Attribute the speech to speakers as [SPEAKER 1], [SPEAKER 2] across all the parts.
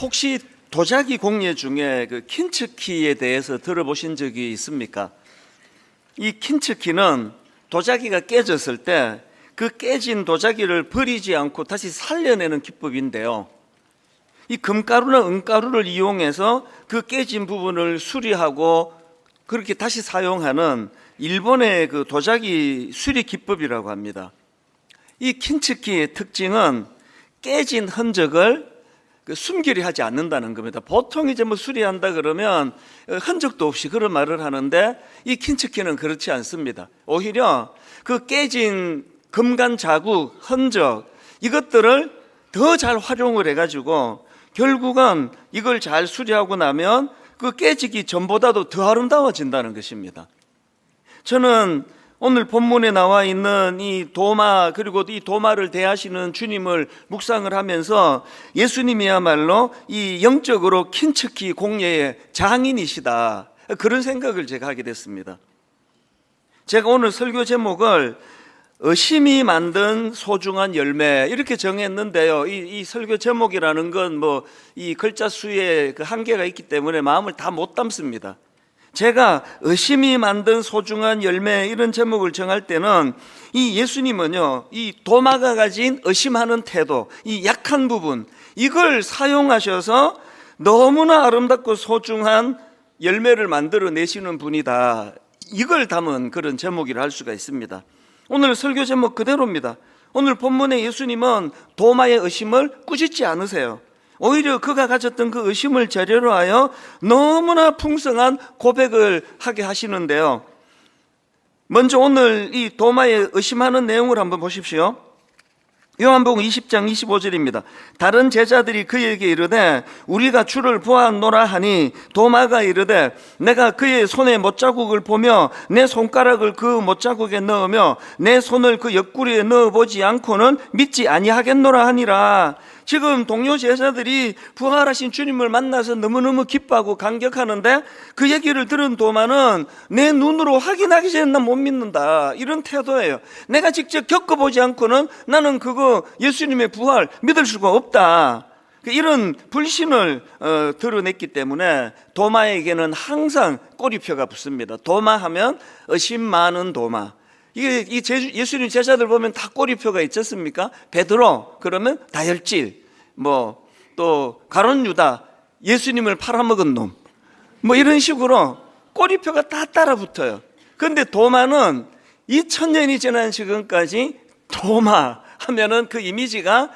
[SPEAKER 1] 혹시 도자기 공예 중에 그 킨츠키에 대해서 들어보신 적이 있습니까? 이 킨츠키는 도자기가 깨졌을 때 그 깨진 도자기를 버리지 않고 다시 살려내는 기법인데요. 이 금가루나 은가루를 이용해서 그 깨진 부분을 수리하고 그렇게 다시 사용하는 일본의 그 도자기 수리 기법이라고 합니다. 이 킨츠키의 특징은 깨진 흔적을 숨기려 하지 않는다는 겁니다. 보통 이제 뭐 수리한다 그러면 흔적도 없이 그런 말을 하는데 이 킨츠키는 그렇지 않습니다. 오히려 그 깨진 금간 자국, 흔적 이것들을 더 잘 활용을 해가지고 결국은 이걸 잘 수리하고 나면 그 깨지기 전보다도 더 아름다워진다는 것입니다. 저는 오늘 본문에 나와 있는 이 도마, 그리고 이 도마를 대하시는 주님을 묵상을 하면서 예수님이야말로 이 영적으로 킨츠키 공예의 장인이시다, 그런 생각을 제가 하게 됐습니다. 제가 오늘 설교 제목을 의심이 만든 소중한 열매 이렇게 정했는데요. 이 설교 제목이라는 건 뭐 이 글자 수에 그 한계가 있기 때문에 마음을 다 못 담습니다. 제가 의심이 만든 소중한 열매 이런 제목을 정할 때는 이 예수님은요, 이 도마가 가진 의심하는 태도, 이 약한 부분 이걸 사용하셔서 너무나 아름답고 소중한 열매를 만들어내시는 분이다, 이걸 담은 그런 제목이라 할 수가 있습니다. 오늘 설교 제목 그대로입니다. 오늘 본문의 예수님은 도마의 의심을 꾸짖지 않으세요. 오히려 그가 가졌던 그 의심을 재료로 하여 너무나 풍성한 고백을 하게 하시는데요. 먼저 오늘 이 도마의 의심하는 내용을 한번 보십시오. 요한복음 20장 25절입니다. 다른 제자들이 그에게 이르되 우리가 주를 보았노라 하니 도마가 이르되 내가 그의 손에 못자국을 보며 내 손가락을 그 못자국에 넣으며 내 손을 그 옆구리에 넣어보지 않고는 믿지 아니하겠노라 하니라. 지금 동료 제자들이 부활하신 주님을 만나서 너무너무 기뻐하고 감격하는데 그 얘기를 들은 도마는 내 눈으로 확인하기 전에 난 못 믿는다, 이런 태도예요. 내가 직접 겪어보지 않고는 나는 그거 예수님의 부활 믿을 수가 없다, 이런 불신을 드러냈기 때문에 도마에게는 항상 꼬리표가 붙습니다. 도마하면 의심 많은 도마. 예수님 제자들 보면 다 꼬리표가 있지 않습니까? 베드로 그러면 다혈질, 또 가룟 유다 예수님을 팔아먹은 놈, 이런 식으로 꼬리표가 다 따라 붙어요. 그런데 도마는 2000년이 지난 지금까지 도마 하면은 그 이미지가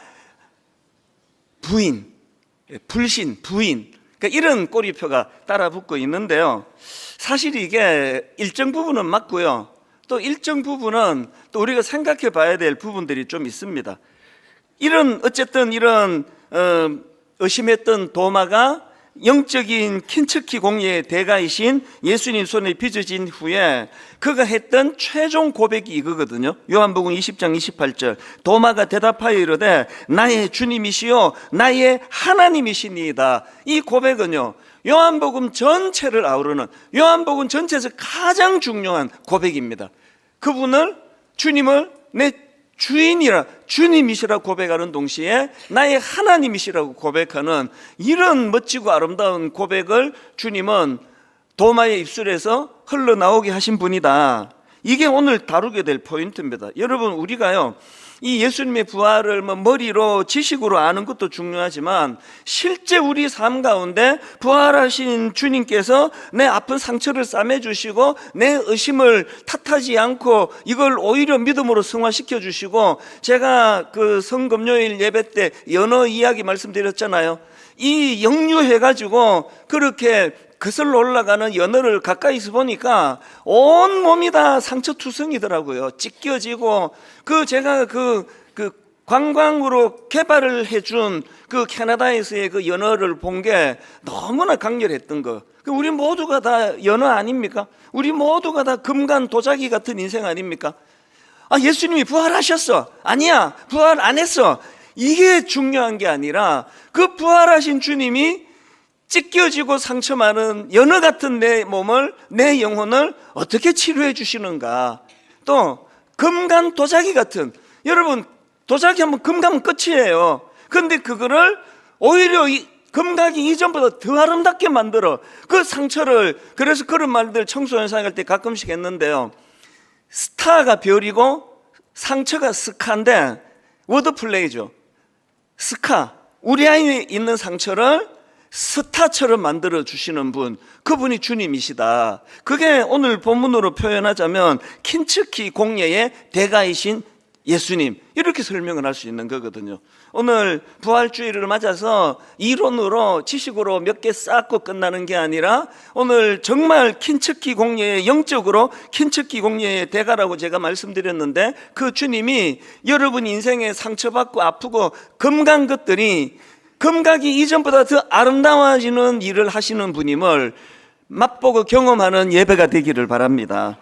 [SPEAKER 1] 부인, 불신, 부인, 그러니까 이런 꼬리표가 따라 붙고 있는데요. 사실 이게 일정 부분은 맞고요, 또 일정 부분은 또 우리가 생각해 봐야 될 부분들이 좀 있습니다. 어쨌든 이런 의심했던 도마가 영적인 킨츠키 공예의 대가이신 예수님 손에 빚어진 후에 그가 했던 최종 고백이 이거거든요. 요한복음 20장 28절 도마가 대답하여 이르되 나의 주님이시요 나의 하나님이시니이다. 이 고백은요, 요한복음 전체를 아우르는, 요한복음 전체에서 가장 중요한 고백입니다. 주님을 내 주인이라, 주님이시라 고백하는 동시에 나의 하나님이시라고 고백하는 이런 멋지고 아름다운 고백을 주님은 도마의 입술에서 흘러나오게 하신 분이다. 이게 오늘 다루게 될 포인트입니다. 여러분, 우리가요, 이 예수님의 부활을 머리로 지식으로 아는 것도 중요하지만 실제 우리 삶 가운데 부활하신 주님께서 내 아픈 상처를 싸매주시고 내 의심을 탓하지 않고 이걸 오히려 믿음으로 승화시켜 주시고, 제가 그 성금요일 예배 때 연어 이야기 말씀드렸잖아요. 이 역류해가지고 그렇게 거슬러 올라가는 연어를 가까이서 보니까 온 몸이 다 상처투성이더라고요. 찢겨지고, 제가 그 관광으로 개발을 해준 그 캐나다에서의 그 연어를 본 게 너무나 강렬했던 거. 우리 모두가 다 연어 아닙니까? 우리 모두가 다 금간 도자기 같은 인생 아닙니까? 예수님이 부활하셨어. 아니야, 부활 안 했어. 이게 중요한 게 아니라 그 부활하신 주님이 찢겨지고 상처 많은 연어 같은 내 몸을, 내 영혼을 어떻게 치료해 주시는가. 또 금간 도자기 같은, 여러분 도자기 한번 금가면 끝이에요. 그런데 그거를 오히려 금각이 이전보다 더 아름답게 만들어. 그 상처를, 그래서 그런 말들 청소년상 할 때 가끔씩 했는데요. 스타가 별이고 상처가 스카인데, 워드플레이죠. 스카, 우리 아이에 있는 상처를 스타처럼 만들어 주시는 분, 그분이 주님이시다. 그게 오늘 본문으로 표현하자면 킨츠키 공예의 대가이신 예수님, 이렇게 설명을 할 수 있는 거거든요. 오늘 부활주의를 맞아서 이론으로 지식으로 몇 개 쌓고 끝나는 게 아니라 오늘 정말 킨츠키 공예의 영적으로 킨츠키 공예의 대가라고 제가 말씀드렸는데, 그 주님이 여러분 인생에 상처받고 아프고 금간 것들이 금각이 이전보다 더 아름다워지는 일을 하시는 분임을 맛보고 경험하는 예배가 되기를 바랍니다.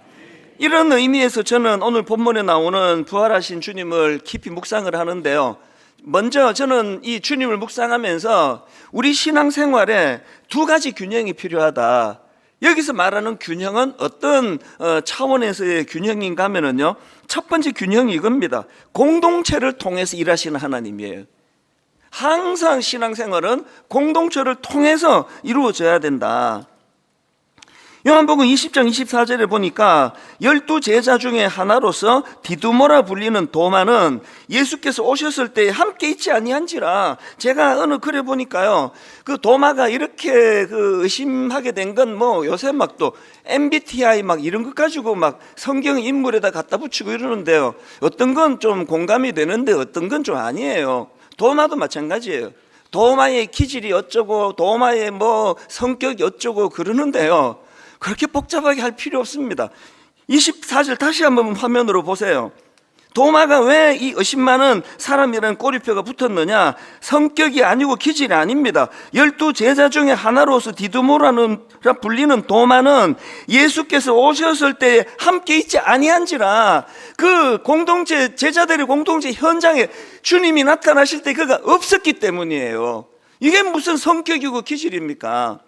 [SPEAKER 1] 이런 의미에서 저는 오늘 본문에 나오는 부활하신 주님을 깊이 묵상을 하는데요. 먼저 저는 이 주님을 묵상하면서 우리 신앙생활에 두 가지 균형이 필요하다. 여기서 말하는 균형은 어떤 차원에서의 균형인가 하면요, 첫 번째 균형이 이겁니다. 공동체를 통해서 일하시는 하나님이에요. 항상 신앙생활은 공동체를 통해서 이루어져야 된다. 요한복음 20장 24절에 보니까 12제자 중에 하나로서 디두모라 불리는 도마는 예수께서 오셨을 때 함께 있지 아니한지라. 제가 어느 글에 보니까요, 그 도마가 이렇게 의심하게 된 건 뭐 요새 막 또 MBTI 막 이런 것 가지고 막 성경 인물에다 갖다 붙이고 이러는데요, 어떤 건 좀 공감이 되는데 어떤 건 좀 아니에요. 도마도 마찬가지예요. 도마의 기질이 어쩌고 도마의 뭐 성격이 어쩌고 그러는데요, 그렇게 복잡하게 할 필요 없습니다. 24절 다시 한번 화면으로 보세요. 도마가 왜 이 의심 많은 사람이라는 꼬리표가 붙었느냐? 성격이 아니고 기질이 아닙니다. 12제자 중에 하나로서 디두모라는 불리는 도마는 예수께서 오셨을 때 함께 있지 아니한지라. 그 공동체, 제자들의 공동체 현장에 주님이 나타나실 때 그가 없었기 때문이에요. 이게 무슨 성격이고 기질입니까?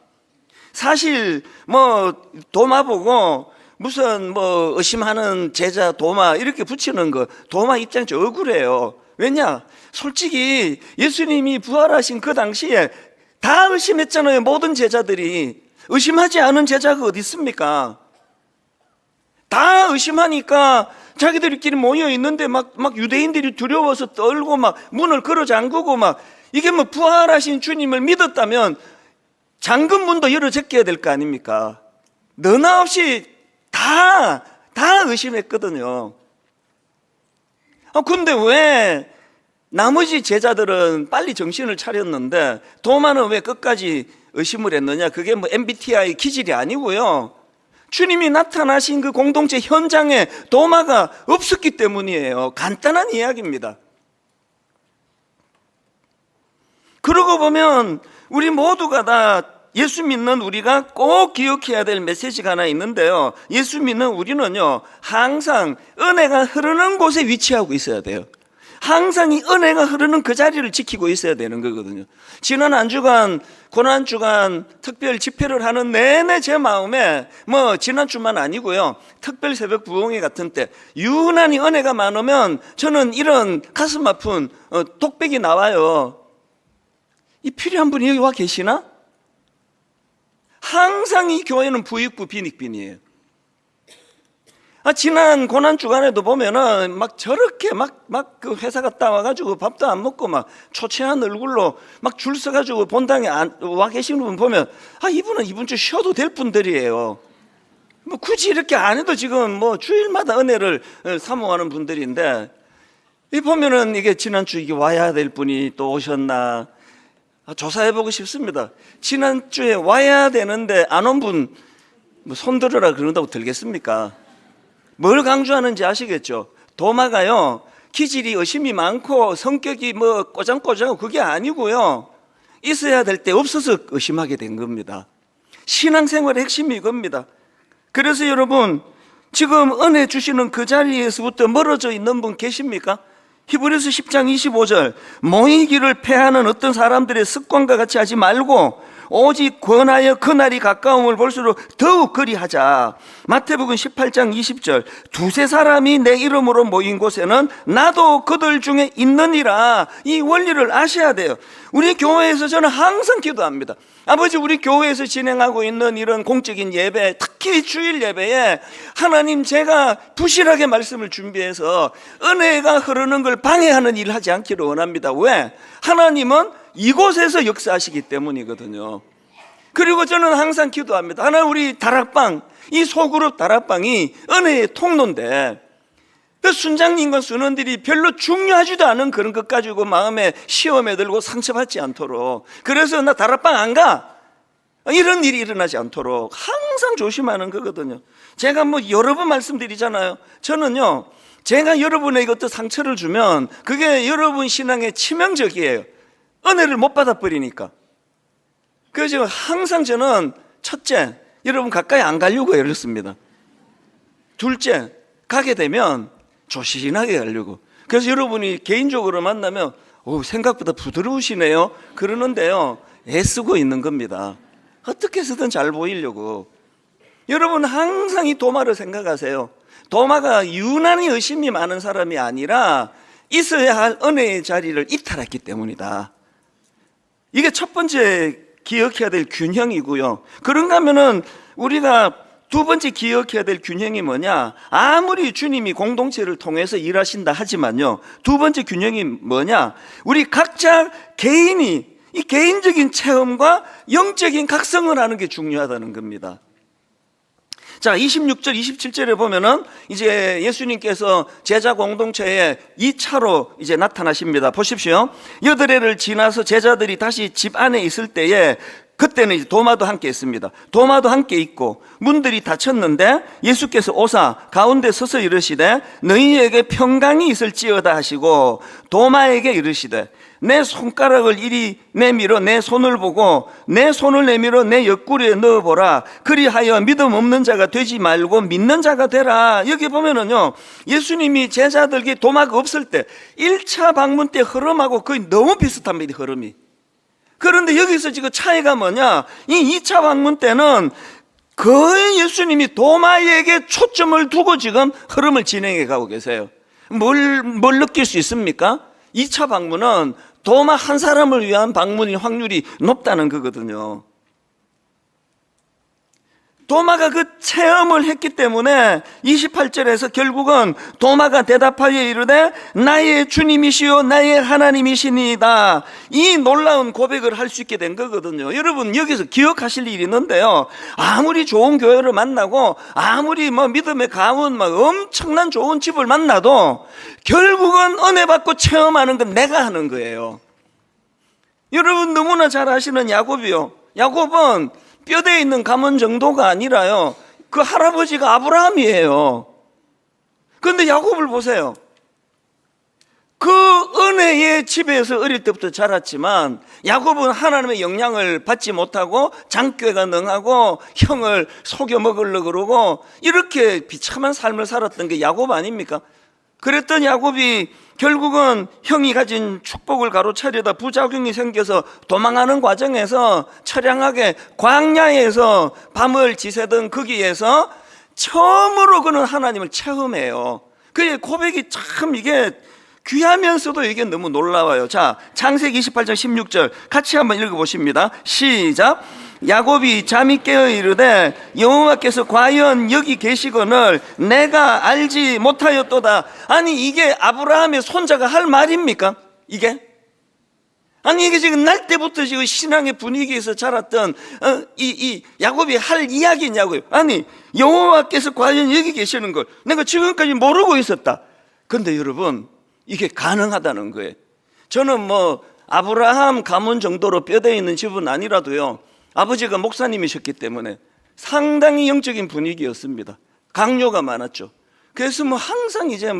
[SPEAKER 1] 사실 뭐 도마 보고 무슨 뭐 의심하는 제자 도마 이렇게 붙이는 거, 도마 입장이 좀 억울해요. 왜냐? 솔직히 예수님이 부활하신 그 당시에 다 의심했잖아요. 모든 제자들이. 의심하지 않은 제자가 어디 있습니까? 다 의심하니까 자기들끼리 모여 있는데 막 유대인들이 두려워서 떨고 막 문을 걸어 잠그고 막, 이게 뭐 부활하신 주님을 믿었다면 잠금 문도 열어 제껴야 될 거 아닙니까? 너나 없이 다 의심했거든요. 근데 왜 나머지 제자들은 빨리 정신을 차렸는데 도마는 왜 끝까지 의심을 했느냐? 그게 뭐 MBTI 기질이 아니고요, 주님이 나타나신 그 공동체 현장에 도마가 없었기 때문이에요. 간단한 이야기입니다. 그러고 보면 우리 모두가 다 예수 믿는 우리가 꼭 기억해야 될 메시지가 하나 있는데요, 예수 믿는 우리는요, 항상 은혜가 흐르는 곳에 위치하고 있어야 돼요. 항상 이 은혜가 흐르는 그 자리를 지키고 있어야 되는 거거든요. 지난 한 주간 고난주간 특별 집회를 하는 내내 제 마음에, 뭐 지난주만 아니고요, 특별 새벽 부흥회 같은 때 유난히 은혜가 많으면 저는 이런 가슴 아픈 독백이 나와요. 이 필요한 분이 여기 와 계시나? 항상 이 교회는 부익부 빈익빈이에요. 지난 고난주간에도 보면은 막 저렇게 그 회사 갔다 와가지고 밥도 안 먹고 막 초췌한 얼굴로 막 줄 서가지고 본당에 와 계시는 분 보면, 이분은 이번 주 쉬어도 될 분들이에요. 뭐 굳이 이렇게 안 해도 지금 뭐 주일마다 은혜를 사모하는 분들인데, 이 보면은 이게 지난주 이게 와야 될 분이 또 오셨나 조사해보고 싶습니다. 지난주에 와야 되는데 안 온 분 뭐 손들어라 그런다고 들겠습니까? 뭘 강조하는지 아시겠죠? 도마가요, 기질이 의심이 많고 성격이 뭐 꼬장꼬장하고 그게 아니고요, 있어야 될 때 없어서 의심하게 된 겁니다. 신앙생활의 핵심이 이겁니다. 그래서 여러분, 지금 은혜 주시는 그 자리에서부터 멀어져 있는 분 계십니까? 히브리서 10장 25절, 모이기를 패하는 어떤 사람들의 습관과 같이 하지 말고 오직 권하여 그날이 가까움을 볼수록 더욱 그리하자. 마태복음 18장 20절 두세 사람이 내 이름으로 모인 곳에는 나도 그들 중에 있느니라. 이 원리를 아셔야 돼요. 우리 교회에서 저는 항상 기도합니다. 아버지, 우리 교회에서 진행하고 있는 이런 공적인 예배, 특히 주일 예배에 하나님, 제가 부실하게 말씀을 준비해서 은혜가 흐르는 걸 방해하는 일을 하지 않기를 원합니다. 왜? 하나님은 이곳에서 역사하시기 때문이거든요. 그리고 저는 항상 기도합니다. 하나님, 우리 다락방, 이 소그룹 다락방이 은혜의 통로인데 그 순장님과 순원들이 별로 중요하지도 않은 그런 것 가지고 마음에 시험에 들고 상처받지 않도록, 그래서 나 다락방 안 가, 이런 일이 일어나지 않도록 항상 조심하는 거거든요. 제가 뭐 여러 번 말씀드리잖아요. 저는요, 제가 여러분에게 어떤 상처를 주면 그게 여러분 신앙에 치명적이에요. 은혜를 못 받아버리니까. 그래서 항상 저는 첫째, 여러분 가까이 안 가려고 애를 씁니다. 둘째, 가게 되면 조신하게 가려고. 그래서 여러분이 개인적으로 만나면 생각보다 부드러우시네요 그러는데요, 애쓰고 있는 겁니다. 어떻게 해서든 잘 보이려고. 여러분 항상 이 도마를 생각하세요. 도마가 유난히 의심이 많은 사람이 아니라 있어야 할 은혜의 자리를 이탈했기 때문이다. 이게 첫 번째 기억해야 될 균형이고요. 그런가 하면은 우리가 두 번째 기억해야 될 균형이 뭐냐? 아무리 주님이 공동체를 통해서 일하신다 하지만요, 두 번째 균형이 뭐냐? 우리 각자 개인이 이 개인적인 체험과 영적인 각성을 하는 게 중요하다는 겁니다. 자, 26절, 27절에 보면은 이제 예수님께서 제자 공동체에 2차로 이제 나타나십니다. 보십시오. 여드레를 지나서 제자들이 다시 집 안에 있을 때에, 그때는 이제 도마도 함께 있습니다. 도마도 함께 있고 문들이 닫혔는데 예수께서 오사 가운데 서서 이르시되 너희에게 평강이 있을지어다 하시고 도마에게 이르시되 내 손가락을 이리 내밀어 내 손을 보고 내 손을 내밀어 내 옆구리에 넣어보라. 그리하여 믿음 없는 자가 되지 말고 믿는 자가 되라. 여기 보면은요, 예수님이 제자들에게 도마가 없을 때 1차 방문 때 흐름하고 거의 너무 비슷합니다. 흐름이. 그런데 여기서 지금 차이가 뭐냐? 이 2차 방문 때는 거의 예수님이 도마에게 초점을 두고 지금 흐름을 진행해 가고 계세요. 뭘 느낄 수 있습니까? 2차 방문은 도마 한 사람을 위한 방문일 확률이 높다는 거거든요. 도마가 그 체험을 했기 때문에 28절에서 결국은 도마가 대답하여 이르되 나의 주님이시요 나의 하나님이시니이다. 이 놀라운 고백을 할 수 있게 된 거거든요. 여러분, 여기서 기억하실 일이 있는데요, 아무리 좋은 교회를 만나고 아무리 믿음의 가문 엄청난 좋은 집을 만나도 결국은 은혜 받고 체험하는 건 내가 하는 거예요. 여러분 너무나 잘 아시는 야곱이요. 야곱은 뼈대에 있는 가문 정도가 아니라요, 그 할아버지가 아브라함이에요. 그런데 야곱을 보세요. 그 은혜의 집에서 어릴 때부터 자랐지만 야곱은 하나님의 영향을 받지 못하고 장꾀가 능하고 형을 속여 먹으려고 그러고 이렇게 비참한 삶을 살았던 게 야곱 아닙니까? 그랬던 야곱이 결국은 형이 가진 축복을 가로차려다 부작용이 생겨서 도망하는 과정에서 처량하게 광야에서 밤을 지새던 거기에서 처음으로 그는 하나님을 체험해요. 그의 고백이 참 이게 귀하면서도 이게 너무 놀라워요. 자, 창세기 28장 16절 같이 한번 읽어보십니다. 시작. 야곱이 잠이 깨어 이르되 여호와께서 과연 여기 계시거늘 내가 알지 못하였도다. 아니, 이게 아브라함의 손자가 할 말입니까? 이게? 아니, 이게 지금 날 때부터 지금 신앙의 분위기에서 자랐던 이 야곱이 할 이야기냐고요. 아니, 여호와께서 과연 여기 계시는 걸 내가 지금까지 모르고 있었다. 그런데 여러분, 이게 가능하다는 거예요. 저는 아브라함 가문 정도로 뼈대에 있는 집은 아니라도요, 아버지가 목사님이셨기 때문에 상당히 영적인 분위기였습니다. 강요가 많았죠. 그래서 항상 이제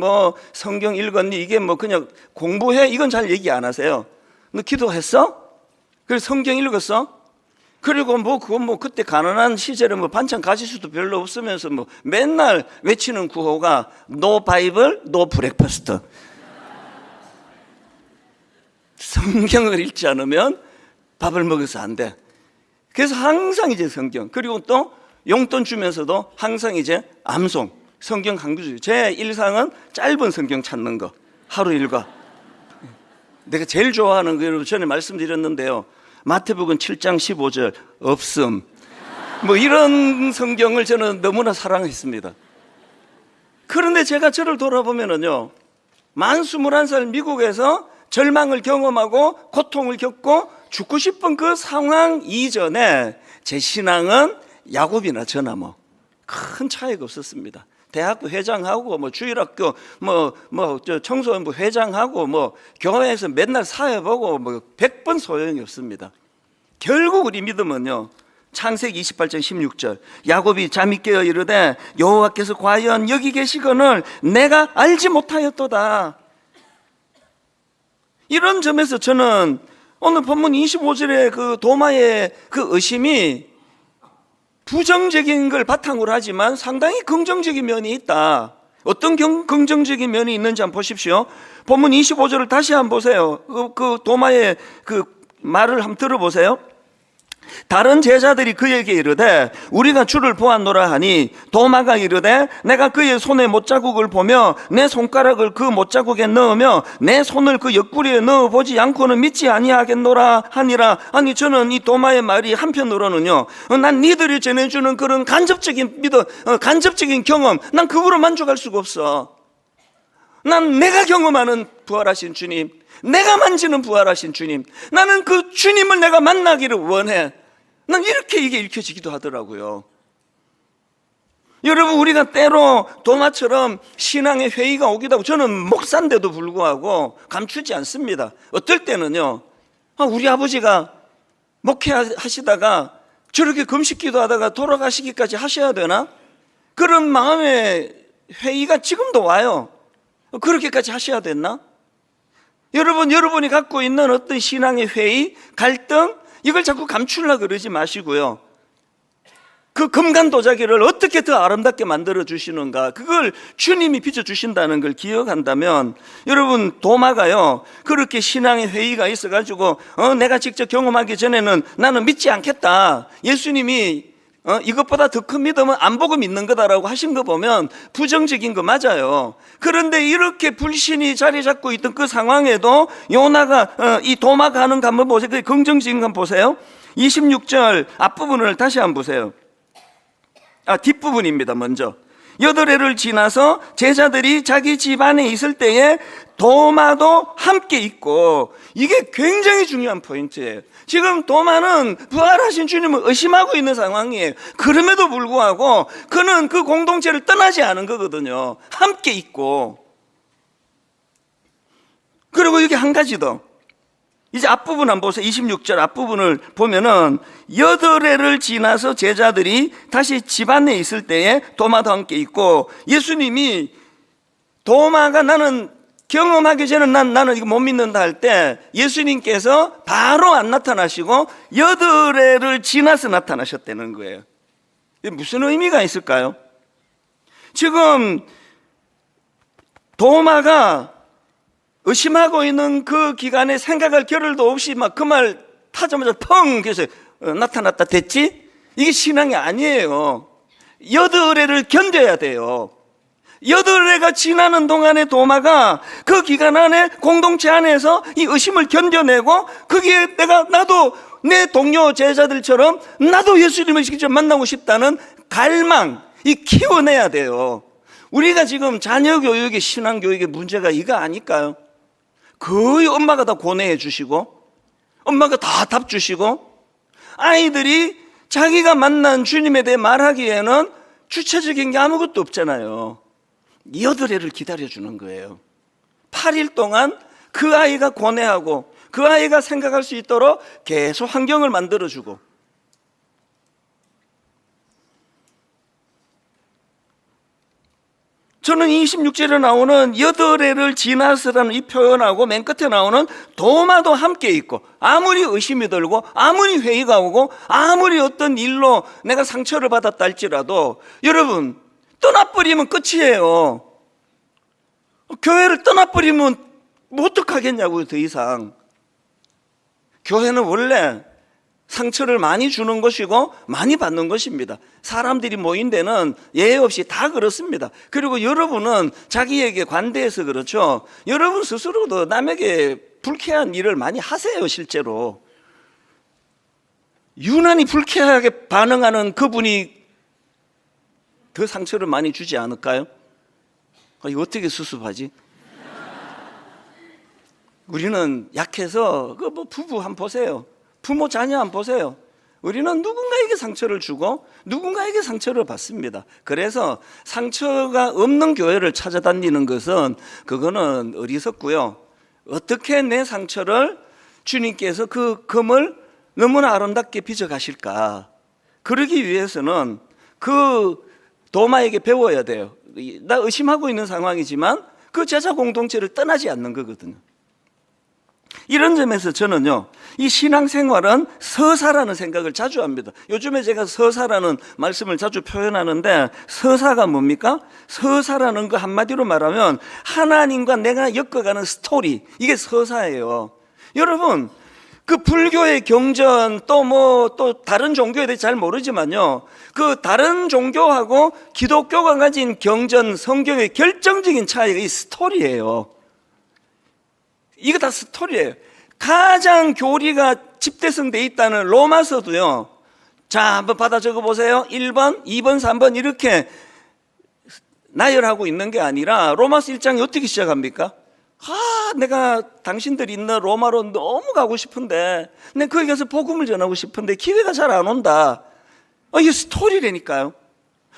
[SPEAKER 1] 성경 읽었니? 이게 그냥 공부해? 이건 잘 얘기 안 하세요. 너 기도했어? 그래서 성경 읽었어? 그리고 그때 가난한 시절에 반찬 가질 수도 별로 없으면서 맨날 외치는 구호가 No Bible, No Breakfast. 성경을 읽지 않으면 밥을 먹어서 안 돼. 그래서 항상 이제 성경, 그리고 또 용돈 주면서도 항상 이제 암송, 성경 강구주. 제 일상은 짧은 성경 찾는 거, 하루 일과. 내가 제일 좋아하는 거 여러분 전에 말씀드렸는데요, 마태복음 7장 15절 없음, 뭐 이런 성경을 저는 너무나 사랑했습니다. 그런데 제가 저를 돌아보면은요, 만 21살 미국에서 절망을 경험하고 고통을 겪고 죽고 싶은 그 상황 이전에 제 신앙은 야곱이나 저나 뭐 큰 차이가 없었습니다. 대학교 회장하고 뭐 주일학교 청소년부 회장하고 뭐 교회에서 맨날 사회 보고 뭐 100번 소용이 없습니다. 결국 우리 믿음은요, 창세기 28장 16절 야곱이 잠이 깨어 이르되 여호와께서 과연 여기 계시거늘 내가 알지 못하였도다. 이런 점에서 저는 오늘 본문 25절의 그 도마의 그 의심이 부정적인 걸 바탕으로 하지만 상당히 긍정적인 면이 있다. 어떤 긍정적인 면이 있는지 한번 보십시오. 본문 25절을 다시 한번 보세요. 그 도마의 그 말을 한번 들어보세요. 다른 제자들이 그에게 이르되 우리가 주를 보았노라 하니 도마가 이르되 내가 그의 손에 못자국을 보며 내 손가락을 그 못자국에 넣으며 내 손을 그 옆구리에 넣어보지 않고는 믿지 아니하겠노라 하니라. 아니, 저는 이 도마의 말이 한편으로는요, 난 니들이 전해주는 그런 간접적인 믿음, 간접적인 경험, 난 그거로 만족할 수가 없어. 난 내가 경험하는 부활하신 주님, 내가 만지는 부활하신 주님, 나는 그 주님을 내가 만나기를 원해. 난 이렇게 이게 읽혀지기도 하더라고요. 여러분, 우리가 때로 도마처럼 신앙의 회의가 오기도 하고, 저는 목사인데도 불구하고 감추지 않습니다. 어떨 때는요, 우리 아버지가 목회하시다가 저렇게 금식기도 하다가 돌아가시기까지 하셔야 되나? 그런 마음의 회의가 지금도 와요. 그렇게까지 하셔야 됐나? 여러분이 갖고 있는 어떤 신앙의 회의, 갈등, 이걸 자꾸 감추려고 그러지 마시고요, 그 금간도자기를 어떻게 더 아름답게 만들어 주시는가, 그걸 주님이 비춰주신다는 걸 기억한다면, 여러분, 도마가요, 그렇게 신앙의 회의가 있어가지고 내가 직접 경험하기 전에는 나는 믿지 않겠다, 예수님이 이것보다 더 큰 믿음은 안 보고 믿는 거다라고 하신 거 보면 부정적인 거 맞아요. 그런데 이렇게 불신이 자리 잡고 있던 그 상황에도 요나가 이 도마가 하는 거 한번 보세요. 그 긍정적인 거 한번 보세요. 26절 앞부분을 다시 한번 보세요. 뒷부분입니다. 먼저 8해를 지나서 제자들이 자기 집 안에 있을 때에 도마도 함께 있고, 이게 굉장히 중요한 포인트예요. 지금 도마는 부활하신 주님을 의심하고 있는 상황이에요. 그럼에도 불구하고 그는 그 공동체를 떠나지 않은 거거든요. 함께 있고. 그리고 여기 한 가지 더, 이제 앞부분 한번 보세요. 26절 앞부분을 보면은 8해를 지나서 제자들이 다시 집 안에 있을 때에 도마도 함께 있고, 예수님이 도마가 나는 경험하기 전에 나는 이거 못 믿는다 할 때 예수님께서 바로 안 나타나시고 8해를 지나서 나타나셨다는 거예요. 이게 무슨 의미가 있을까요? 지금 도마가 의심하고 있는 그 기간에 생각할 겨를도 없이 막 그 말 타자마자 펑 그래서 나타났다 됐지? 이게 신앙이 아니에요. 8해를 견뎌야 돼요. 8해가 지나는 동안에 도마가 그 기간 안에 공동체 안에서 이 의심을 견뎌내고, 거기에 나도 내 동료 제자들처럼 나도 예수님을 직접 만나고 싶다는 갈망, 이 키워내야 돼요. 우리가 지금 자녀 교육의 신앙 교육의 문제가 이거 아닐까요? 거의 엄마가 다 고뇌해 주시고 엄마가 다 답 주시고, 아이들이 자기가 만난 주님에 대해 말하기에는 주체적인 게 아무것도 없잖아요. 8해를 기다려주는 거예요. 8일 동안 그 아이가 고뇌하고 그 아이가 생각할 수 있도록 계속 환경을 만들어주고, 저는 26절에 나오는 8해를 지나서라는 이 표현하고 맨 끝에 나오는 도마도 함께 있고, 아무리 의심이 들고 아무리 회의가 오고 아무리 어떤 일로 내가 상처를 받았다 할지라도, 여러분, 떠나버리면 끝이에요. 교회를 떠나버리면 뭐 어떡하겠냐고요. 더 이상 교회는 원래 상처를 많이 주는 것이고 많이 받는 것입니다. 사람들이 모인 데는 예외 없이 다 그렇습니다. 그리고 여러분은 자기에게 관대해서 그렇죠. 여러분 스스로도 남에게 불쾌한 일을 많이 하세요. 실제로 유난히 불쾌하게 반응하는 그분이 더 상처를 많이 주지 않을까요? 이거 어떻게 수습하지? 우리는 약해서 그 뭐 부부 한번 보세요. 부모 자녀 한번 보세요. 우리는 누군가에게 상처를 주고 누군가에게 상처를 받습니다. 그래서 상처가 없는 교회를 찾아다니는 것은 그거는 어리석고요. 어떻게 내 상처를 주님께서 그 금을 너무나 아름답게 빚어가실까? 그러기 위해서는 그 도마에게 배워야 돼요. 나 의심하고 있는 상황이지만 그 제자 공동체를 떠나지 않는 거거든요. 이런 점에서 저는요, 이 신앙생활은 서사라는 생각을 자주 합니다. 요즘에 제가 서사라는 말씀을 자주 표현하는데, 서사가 뭡니까? 서사라는 거 한마디로 말하면 하나님과 내가 엮어가는 스토리, 이게 서사예요. 여러분, 그 불교의 경전 또 다른 종교에 대해 잘 모르지만요, 그 다른 종교하고 기독교가 가진 경전, 성경의 결정적인 차이가 이 스토리예요. 이거 다 스토리예요. 가장 교리가 집대성되어 있다는 로마서도요, 자 한번 받아 적어 보세요. 1번, 2번, 3번 이렇게 나열하고 있는 게 아니라 로마서 1장이 어떻게 시작합니까? 내가 당신들이 있는 로마로 너무 가고 싶은데, 내가 거기 가서 복음을 전하고 싶은데 기회가 잘 안 온다. 이게 스토리라니까요.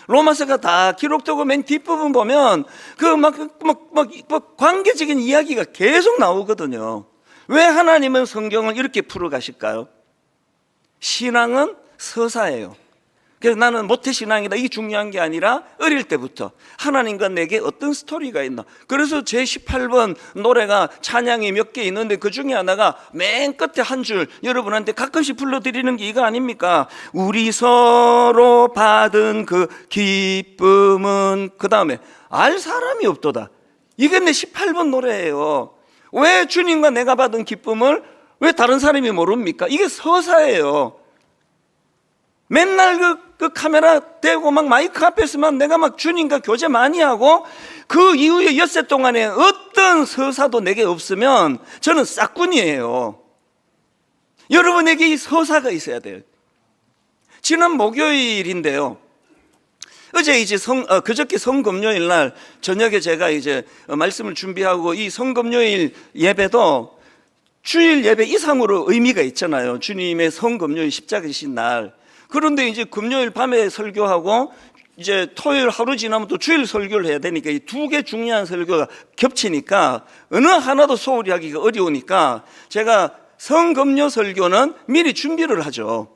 [SPEAKER 1] 로마서가 다 기록되고 맨 뒷부분 보면 그 관계적인 이야기가 계속 나오거든요. 왜 하나님은 성경을 이렇게 풀어 가실까요? 신앙은 서사예요. 그래서 나는 모태신앙이다, 이게 중요한 게 아니라 어릴 때부터 하나님과 내게 어떤 스토리가 있나. 그래서 제 18번 노래가 찬양이 몇 개 있는데 그 중에 하나가 맨 끝에 한 줄 여러분한테 가끔씩 불러드리는 게 이거 아닙니까? 우리 서로 받은 그 기쁨은, 그 다음에 알 사람이 없도다. 이게 내 18번 노래예요. 왜 주님과 내가 받은 기쁨을 왜 다른 사람이 모릅니까? 이게 서사예요. 맨날 그 카메라 대고 막 마이크 앞에서만 내가 막 주님과 교제 많이 하고 그 이후에 엿새 동안에 어떤 서사도 내게 없으면 저는 싹군이에요. 여러분에게 이 서사가 있어야 돼요. 지난 목요일인데요, 어제 이제 그저께 성금요일 날 저녁에 제가 이제 말씀을 준비하고, 이 성금요일 예배도 주일 예배 이상으로 의미가 있잖아요. 주님의 성금요일 십자가이신 날. 그런데 이제 금요일 밤에 설교하고 이제 토요일 하루 지나면 또 주일 설교를 해야 되니까 이 두 개 중요한 설교가 겹치니까 어느 하나도 소홀히 하기가 어려우니까 제가 성금요 설교는 미리 준비를 하죠.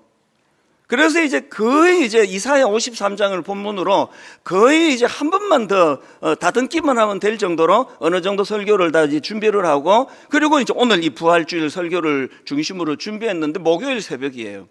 [SPEAKER 1] 그래서 이제 거의 이제 이사야 53장을 본문으로 거의 이제 한 번만 더 다듬기만 하면 될 정도로 어느 정도 설교를 다 이제 준비를 하고, 그리고 이제 오늘 이 부활주일 설교를 중심으로 준비했는데 목요일 새벽이에요.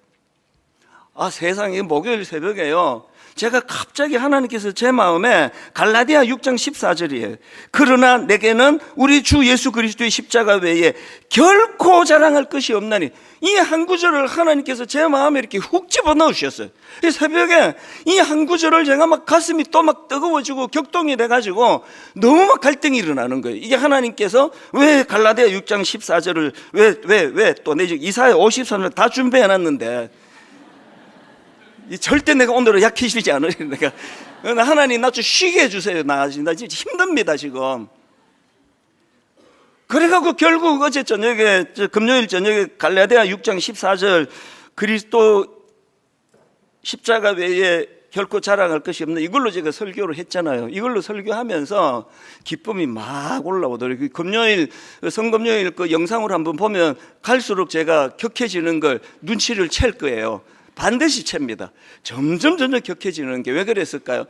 [SPEAKER 1] 세상에, 목요일 새벽에요, 제가 갑자기 하나님께서 제 마음에 갈라디아 6장 14절이에요. 그러나 내게는 우리 주 예수 그리스도의 십자가 외에 결코 자랑할 것이 없나니, 이 한 구절을 하나님께서 제 마음에 이렇게 훅 집어넣으셨어요. 이 새벽에 이 한 구절을 제가 막 가슴이 또 막 뜨거워지고 격동이 돼가지고 너무 막 갈등이 일어나는 거예요. 이게 하나님께서 왜 갈라디아 6장 14절을 왜 또 내 이사야 53절 다 준비해놨는데 절대 내가 오늘은 약해지지 않으리. 내가 하나님 나 좀 쉬게 해주세요. 나 지금 힘듭니다 지금. 그래갖고 결국 어제 저녁에, 금요일 저녁에 갈라디아 6장 14절 그리스도 십자가 외에 결코 자랑할 것이 없는, 이걸로 제가 설교를 했잖아요. 이걸로 설교하면서 기쁨이 막 올라오더라고요. 금요일, 성금요일 그 영상으로 한번 보면 갈수록 제가 격해지는 걸 눈치를 챌 거예요. 반드시 챕니다. 점점 격해지는 게 왜 그랬을까요?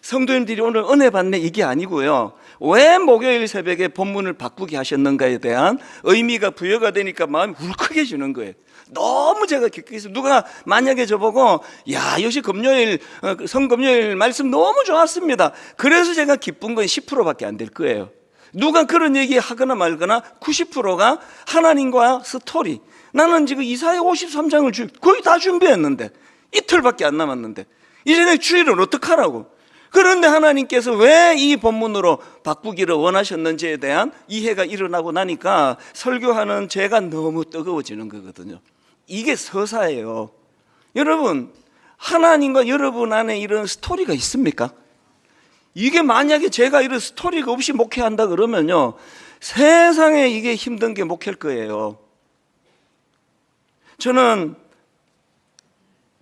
[SPEAKER 1] 성도님들이 오늘 은혜 받네 이게 아니고요, 왜 목요일 새벽에 본문을 바꾸게 하셨는가에 대한 의미가 부여가 되니까 마음이 울컥해지는 거예요. 너무 제가 격해서, 누가 만약에 저보고 야 역시 금요일 성금요일 말씀 너무 좋았습니다, 그래서 제가 기쁜 건 10%밖에 안 될 거예요. 누가 그런 얘기 하거나 말거나 90%가 하나님과 스토리. 나는 지금 이사야 53장을 거의 다 준비했는데 이틀밖에 안 남았는데 이제 내 주일을 어떡하라고. 그런데 하나님께서 왜 이 본문으로 바꾸기를 원하셨는지에 대한 이해가 일어나고 나니까 설교하는 제가 너무 뜨거워지는 거거든요. 이게 서사예요. 여러분, 하나님과 여러분 안에 이런 스토리가 있습니까? 이게 만약에 제가 이런 스토리가 없이 목회한다 그러면요, 세상에 이게 힘든 게 목회일 거예요. 저는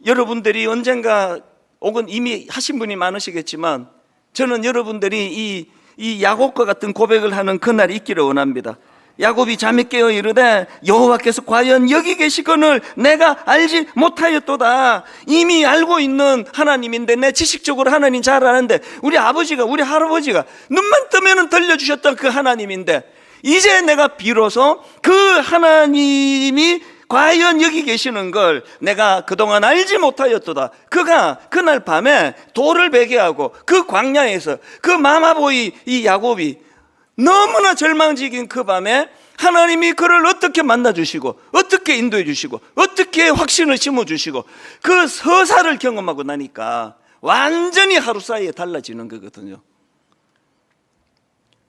[SPEAKER 1] 여러분들이 언젠가 혹은 이미 하신 분이 많으시겠지만 저는 여러분들이 이 야곱과 같은 고백을 하는 그날이 있기를 원합니다. 야곱이 잠이 깨어 이르되 여호와께서 과연 여기 계시거늘 내가 알지 못하였도다. 이미 알고 있는 하나님인데, 내 지식적으로 하나님 잘 아는데, 우리 아버지가 우리 할아버지가 눈만 뜨면 들려주셨던 그 하나님인데, 이제 내가 비로소 그 하나님이 과연 여기 계시는 걸 내가 그동안 알지 못하였도다. 그가 그날 밤에 돌을 베게 하고 그 광야에서 그 마마보이 이 야곱이 너무나 절망적인 그 밤에 하나님이 그를 어떻게 만나주시고 어떻게 인도해 주시고 어떻게 확신을 심어주시고 그 서사를 경험하고 나니까 완전히 하루 사이에 달라지는 거거든요.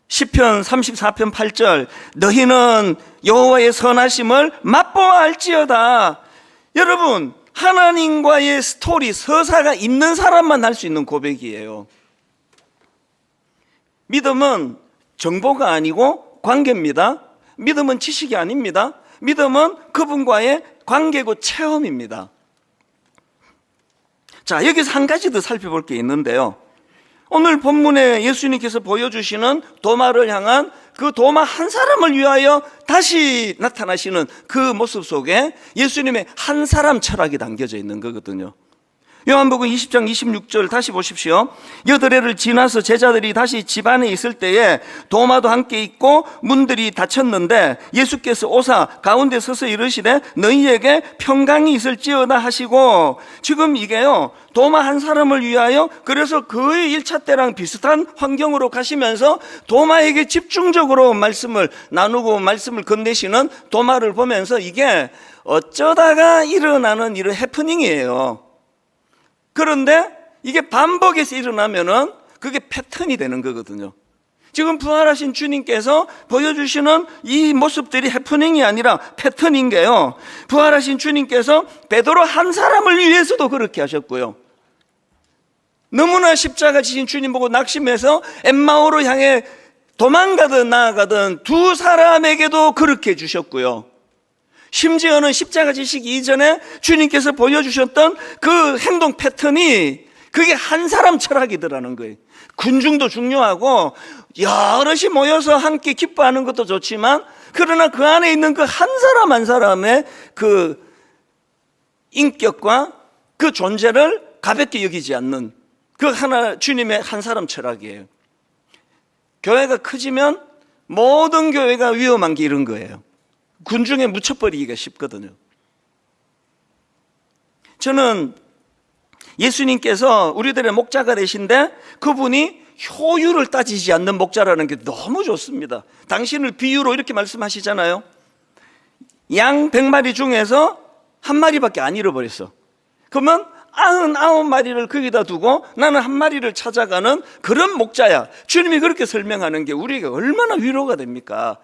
[SPEAKER 1] 시편 34편 8절, 너희는 여호와의 선하심을 맛보아 알지어다. 여러분, 하나님과의 스토리, 서사가 있는 사람만 할 수 있는 고백이에요. 믿음은 정보가 아니고 관계입니다. 믿음은 지식이 아닙니다. 믿음은 그분과의 관계고 체험입니다. 자, 여기서 한 가지 더 살펴볼 게 있는데요. 오늘 본문에 예수님께서 보여주시는 도마를 향한 그 도마 한 사람을 위하여 다시 나타나시는 그 모습 속에 예수님의 한 사람 철학이 담겨져 있는 거거든요. 요한복음 20장 26절 다시 보십시오. 여드레를 지나서 제자들이 다시 집 안에 있을 때에 도마도 함께 있고 문들이 닫혔는데 예수께서 오사 가운데 서서 이르시되 너희에게 평강이 있을지어다 하시고, 지금 이게요, 도마 한 사람을 위하여, 그래서 거의 1차 때랑 비슷한 환경으로 가시면서 도마에게 집중적으로 말씀을 나누고 말씀을 건네시는 도마를 보면서 이게 어쩌다가 일어나는 이런 해프닝이에요. 그런데 이게 반복해서 일어나면은 그게 패턴이 되는 거거든요. 지금 부활하신 주님께서 보여주시는 이 모습들이 해프닝이 아니라 패턴인 게요, 부활하신 주님께서 베드로 한 사람을 위해서도 그렇게 하셨고요, 너무나 십자가 지신 주님 보고 낙심해서 엠마오로 향해 도망가든 나아가든 두 사람에게도 그렇게 해주셨고요, 심지어는 십자가 지시기 이전에 주님께서 보여주셨던 그 행동 패턴이 그게 한 사람 철학이더라는 거예요. 군중도 중요하고 여럿이 모여서 함께 기뻐하는 것도 좋지만, 그러나 그 안에 있는 그 한 사람 한 사람의 그 인격과 그 존재를 가볍게 여기지 않는 그 하나, 주님의 한 사람 철학이에요. 교회가 커지면 모든 교회가 위험한 게 이런 거예요. 군중에 묻혀버리기가 쉽거든요. 저는 예수님께서 우리들의 목자가 되신데 그분이 효율을 따지지 않는 목자라는 게 너무 좋습니다. 당신을 비유로 이렇게 말씀하시잖아요. 양 100마리 중에서 한 마리밖에 안 잃어버렸어. 그러면 99마리를 거기다 두고 나는 한 마리를 찾아가는 그런 목자야. 주님이 그렇게 설명하는 게 우리에게 얼마나 위로가 됩니까?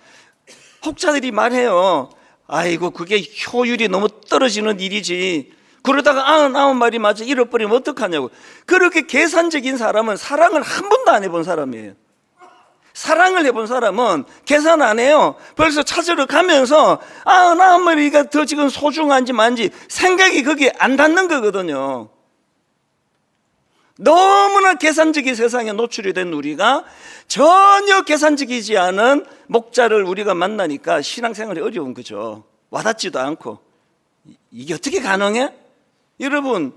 [SPEAKER 1] 혹자들이 말해요. 아이고, 그게 효율이 너무 떨어지는 일이지. 그러다가 99마리 마저 잃어버리면 어떡하냐고. 그렇게 계산적인 사람은 사랑을 한 번도 안 해본 사람이에요. 사랑을 해본 사람은 계산 안 해요. 벌써 찾으러 가면서 99마리가 더 지금 소중한지 만지 생각이 거기에 안 닿는 거거든요. 너무나 계산적인 세상에 노출이 된 우리가 전혀 계산적이지 않은 목자를 우리가 만나니까 신앙생활이 어려운 거죠. 와닿지도 않고. 이게 어떻게 가능해? 여러분,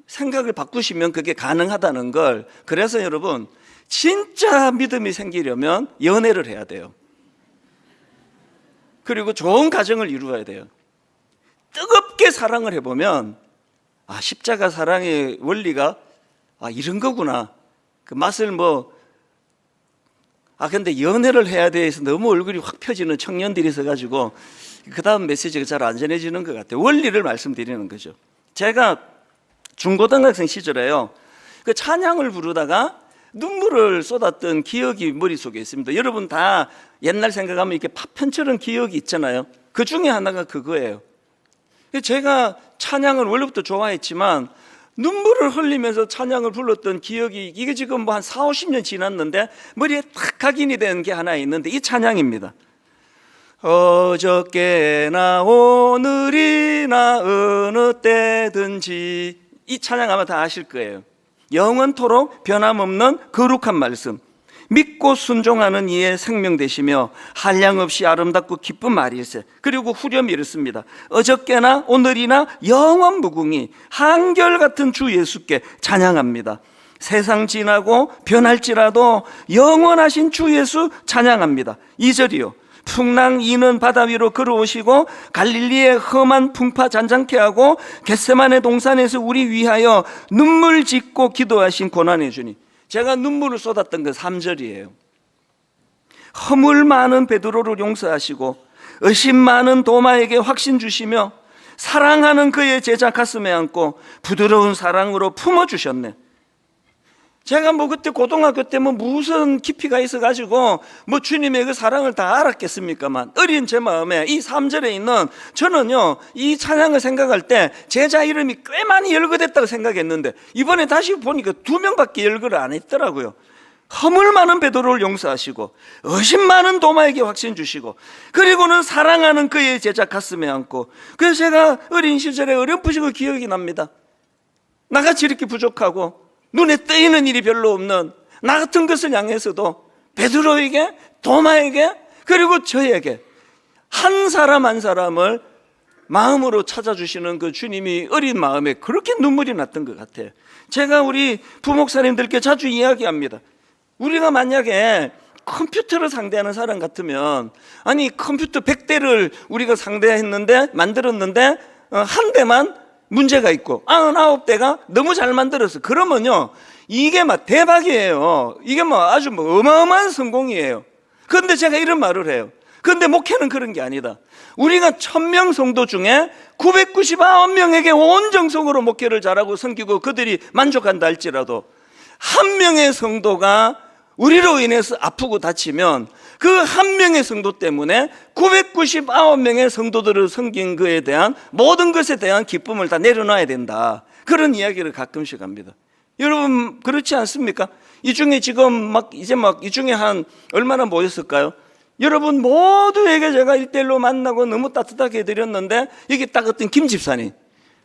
[SPEAKER 1] 생각을 바꾸시면 그게 가능하다는 걸. 그래서 여러분, 진짜 믿음이 생기려면 연애를 해야 돼요. 그리고 좋은 가정을 이루어야 돼요. 뜨겁게 사랑을 해보면 십자가 사랑의 원리가 이런 거구나. 그 맛을 근데 연애를 해야 돼 해서 너무 얼굴이 확 펴지는 청년들이 있어가지고 그 다음 메시지가 잘 안 전해지는 것 같아요. 원리를 말씀드리는 거죠. 제가 중고등학생 시절에요, 그 찬양을 부르다가 눈물을 쏟았던 기억이 머릿속에 있습니다. 여러분 다 옛날 생각하면 이렇게 파편처럼 기억이 있잖아요. 그 중에 하나가 그거예요. 제가 찬양을 원래부터 좋아했지만 눈물을 흘리면서 찬양을 불렀던 기억이, 이게 지금 뭐 한 4, 50년 지났는데 머리에 딱 각인이 된 게 하나 있는데 이 찬양입니다. 어저께나 오늘이나 어느 때든지. 이 찬양 아마 다 아실 거예요. 영원토록 변함없는 거룩한 말씀, 믿고 순종하는 이의 생명 되시며 한량없이 아름답고 기쁜 말일세. 그리고 후렴이 이렇습니다. 어저께나 오늘이나 영원 무궁히 한결같은 주 예수께 찬양합니다. 세상 지나고 변할지라도 영원하신 주 예수 찬양합니다. 2절이요. 풍랑 이는 바다 위로 걸어오시고 갈릴리의 험한 풍파 잔잔케 하고 겟세마네 동산에서 우리 위하여 눈물 짓고 기도하신 고난의 주님. 제가 눈물을 쏟았던 건 3절이에요. 허물 많은 베드로를 용서하시고 의심 많은 도마에게 확신 주시며 사랑하는 그의 제자 가슴에 안고 부드러운 사랑으로 품어주셨네. 제가 뭐 그때 고등학교 때 뭐 무슨 깊이가 있어가지고 뭐 주님의 그 사랑을 다 알았겠습니까만, 어린 제 마음에 이 3절에 있는, 저는요 이 찬양을 생각할 때 제자 이름이 꽤 많이 열거됐다고 생각했는데 이번에 다시 보니까 2명밖에 열거를 안 했더라고요. 허물 많은 베드로를 용서하시고 의심 많은 도마에게 확신 주시고 그리고는 사랑하는 그의 제자 가슴에 안고. 그래서 제가 어린 시절에 어렴풋이 그 기억이 납니다. 나같이 이렇게 부족하고 눈에 뜨이는 일이 별로 없는 나 같은 것을 향해서도 베드로에게, 도마에게, 그리고 저에게 한 사람 한 사람을 마음으로 찾아주시는 그 주님이 어린 마음에 그렇게 눈물이 났던 것 같아요. 제가 우리 부목사님들께 자주 이야기합니다. 우리가 만약에 컴퓨터를 상대하는 사람 같으면, 아니 컴퓨터 100대를 우리가 만들었는데 한 대만 문제가 있고 99대가 너무 잘 만들었어. 그러면요 이게 막 대박이에요. 이게 뭐 아주 뭐 어마어마한 성공이에요. 그런데 제가 이런 말을 해요. 그런데 목회는 그런 게 아니다. 우리가 1000명 성도 중에 999명에게 온 정성으로 목회를 잘하고 섬기고 그들이 만족한다 할지라도 한 명의 성도가 우리로 인해서 아프고 다치면 그 한 명의 성도 때문에 999명의 성도들을 섬긴 그에 대한 모든 것에 대한 기쁨을 다 내려놔야 된다. 그런 이야기를 가끔씩 합니다. 여러분 그렇지 않습니까? 이 중에 지금 이 중에 한 얼마나 모였을까요? 여러분 모두에게 제가 1대1로 만나고 너무 따뜻하게 해드렸는데 이게 딱 어떤 김 집사님,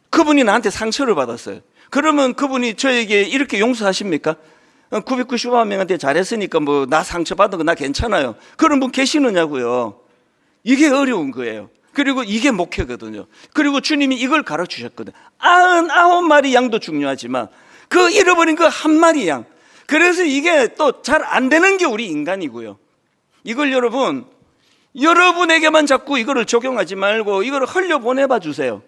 [SPEAKER 1] 그분이 나한테 상처를 받았어요. 그러면 그분이 저에게 이렇게 용서하십니까? 999명한테 잘했으니까 뭐 나 상처받은 거 나 괜찮아요. 그런 분 계시느냐고요. 이게 어려운 거예요. 그리고 이게 목회거든요. 그리고 주님이 이걸 가르치셨거든요. 99마리 양도 중요하지만 그 잃어버린 그 한 마리 양, 그래서 이게 또 잘 안 되는 게 우리 인간이고요. 이걸 여러분에게만 자꾸 이거를 적용하지 말고 이걸 흘려보내봐 주세요.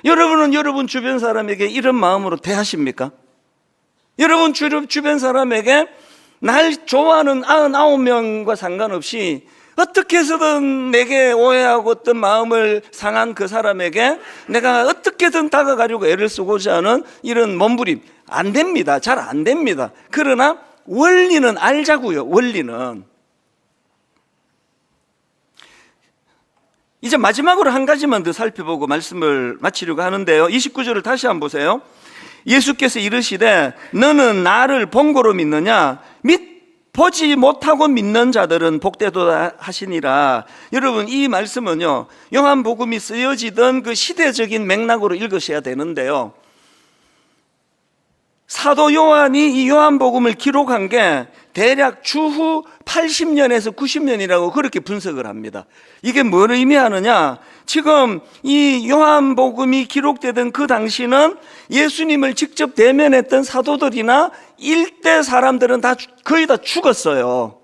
[SPEAKER 1] 여러분은 여러분 주변 사람에게 이런 마음으로 대하십니까? 여러분 주변 사람에게 날 좋아하는 99명과 상관없이 어떻게 해서든 내게 오해하고 어떤 마음을 상한 그 사람에게 내가 어떻게든 다가가려고 애를 쓰고자 하는 이런 몸부림, 안 됩니다. 잘 안 됩니다. 그러나 원리는 알자고요. 원리는. 이제 마지막으로 한 가지만 더 살펴보고 말씀을 마치려고 하는데요, 29절을 다시 한번 보세요. 예수께서 이르시되 너는 나를 본고로 믿느냐? 보지 못하고 믿는 자들은 복되도다 하시니라. 여러분 이 말씀은요 요한복음이 쓰여지던 그 시대적인 맥락으로 읽으셔야 되는데요, 사도 요한이 이 요한복음을 기록한 게 대략 주후 80년에서 90년이라고 그렇게 분석을 합니다. 이게 뭘 의미하느냐? 지금 이 요한복음이 기록되던 그 당시는 예수님을 직접 대면했던 사도들이나 일대 사람들은 거의 다 죽었어요.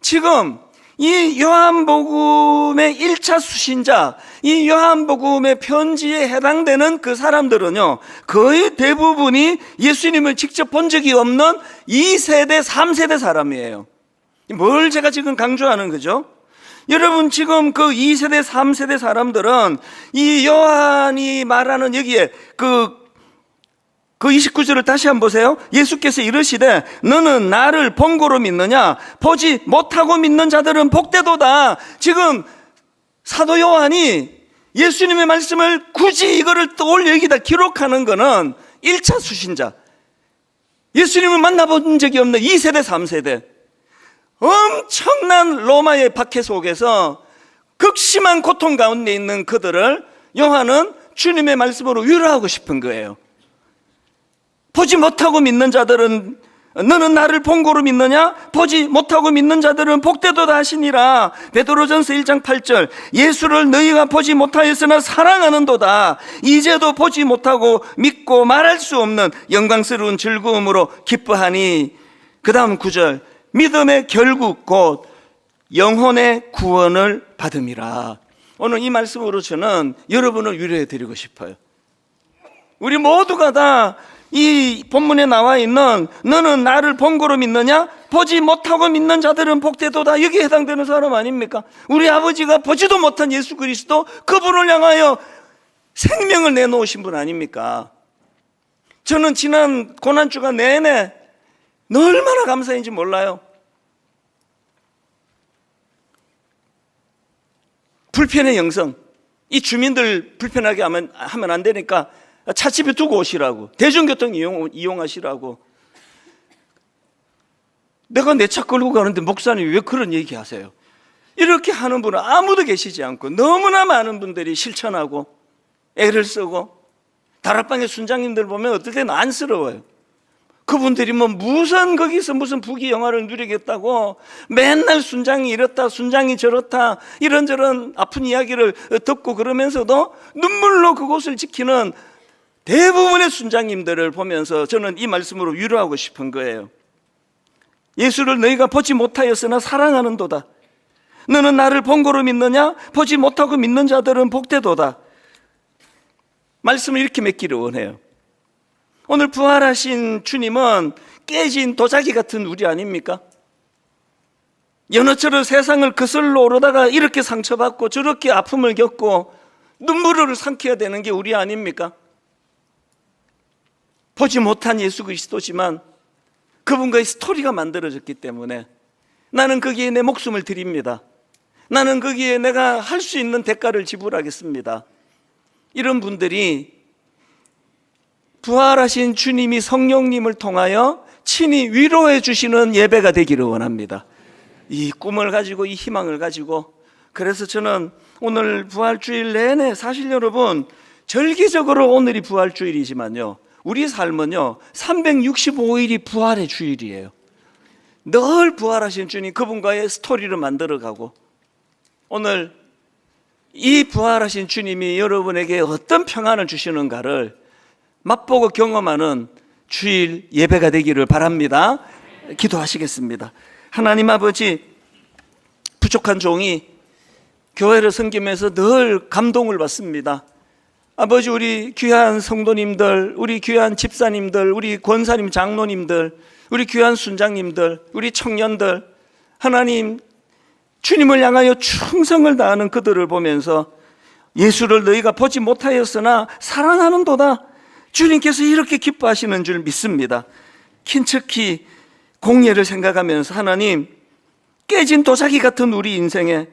[SPEAKER 1] 지금 이 요한복음의 1차 수신자, 이 요한복음의 편지에 해당되는 그 사람들은요 거의 대부분이 예수님을 직접 본 적이 없는 2세대, 3세대 사람이에요. 뭘 제가 지금 강조하는 거죠? 여러분, 지금 그 2세대, 3세대 사람들은 이 요한이 말하는 여기에 그 29절을 다시 한번 보세요. 예수께서 이르시되 너는 나를 본고로 믿느냐? 보지 못하고 믿는 자들은 복되도다. 지금 사도 요한이 예수님의 말씀을 굳이 이거를 또 여기다 기록하는 거는 1차 수신자, 예수님을 만나본 적이 없는 2세대, 3세대, 엄청난 로마의 박해 속에서 극심한 고통 가운데 있는 그들을 요한은 주님의 말씀으로 위로하고 싶은 거예요. 보지 못하고 믿는 자들은, 너는 나를 본고로 믿느냐? 보지 못하고 믿는 자들은 복되도다 하시니라. 베드로전서 1장 8절, 예수를 너희가 보지 못하였으나 사랑하는도다. 이제도 보지 못하고 믿고 말할 수 없는 영광스러운 즐거움으로 기뻐하니. 그 다음 9절, 믿음의 결국 곧 영혼의 구원을 받음이라. 오늘 이 말씀으로 저는 여러분을 위로해 드리고 싶어요. 우리 모두가 다 이 본문에 나와 있는 너는 나를 본고로 믿느냐? 보지 못하고 믿는 자들은 복되도다, 여기에 해당되는 사람 아닙니까? 우리 아버지가 보지도 못한 예수 그리스도, 그분을 향하여 생명을 내놓으신 분 아닙니까? 저는 지난 고난주가 내내 얼마나 감사한지 몰라요. 불편의 영성, 이 주민들 불편하게 하면 안 되니까 차집에 두고 오시라고, 대중교통 이용하시라고. 내가 내 차 끌고 가는데 목사님이 왜 그런 얘기 하세요? 이렇게 하는 분은 아무도 계시지 않고 너무나 많은 분들이 실천하고 애를 쓰고, 다락방의 순장님들 보면 어떨 때는 안쓰러워요. 그분들이 뭐 거기서 무슨 부귀 영화를 누리겠다고 맨날 순장이 이렇다, 순장이 저렇다, 이런저런 아픈 이야기를 듣고 그러면서도 눈물로 그곳을 지키는 대부분의 순장님들을 보면서 저는 이 말씀으로 위로하고 싶은 거예요. 예수를 너희가 보지 못하였으나 사랑하는도다. 너는 나를 본고로 믿느냐? 보지 못하고 믿는 자들은 복되도다. 말씀을 이렇게 맺기를 원해요. 오늘 부활하신 주님은 깨진 도자기 같은 우리 아닙니까? 연어처럼 세상을 거슬러 오르다가 이렇게 상처받고 저렇게 아픔을 겪고 눈물을 삼켜야 되는 게 우리 아닙니까? 보지 못한 예수 그리스도지만 그분과의 스토리가 만들어졌기 때문에 나는 거기에 내 목숨을 드립니다. 나는 거기에 내가 할 수 있는 대가를 지불하겠습니다. 이런 분들이 부활하신 주님이 성령님을 통하여 친히 위로해 주시는 예배가 되기를 원합니다. 이 꿈을 가지고, 이 희망을 가지고. 그래서 저는 오늘 부활주일 내내, 사실 여러분 절기적으로 오늘이 부활주일이지만요, 우리 삶은요 365일이 부활의 주일이에요. 늘 부활하신 주님, 그분과의 스토리를 만들어가고, 오늘 이 부활하신 주님이 여러분에게 어떤 평안을 주시는가를 맛보고 경험하는 주일 예배가 되기를 바랍니다. 기도하시겠습니다. 하나님 아버지, 부족한 종이 교회를 섬기면서 늘 감동을 받습니다. 아버지, 우리 귀한 성도님들, 우리 귀한 집사님들, 우리 권사님, 장로님들, 우리 귀한 순장님들, 우리 청년들, 하나님 주님을 향하여 충성을 다하는 그들을 보면서 예수를 너희가 보지 못하였으나 사랑하는도다, 주님께서 이렇게 기뻐하시는 줄 믿습니다. 킨츠키 공예를 생각하면서 하나님, 깨진 도자기 같은 우리 인생에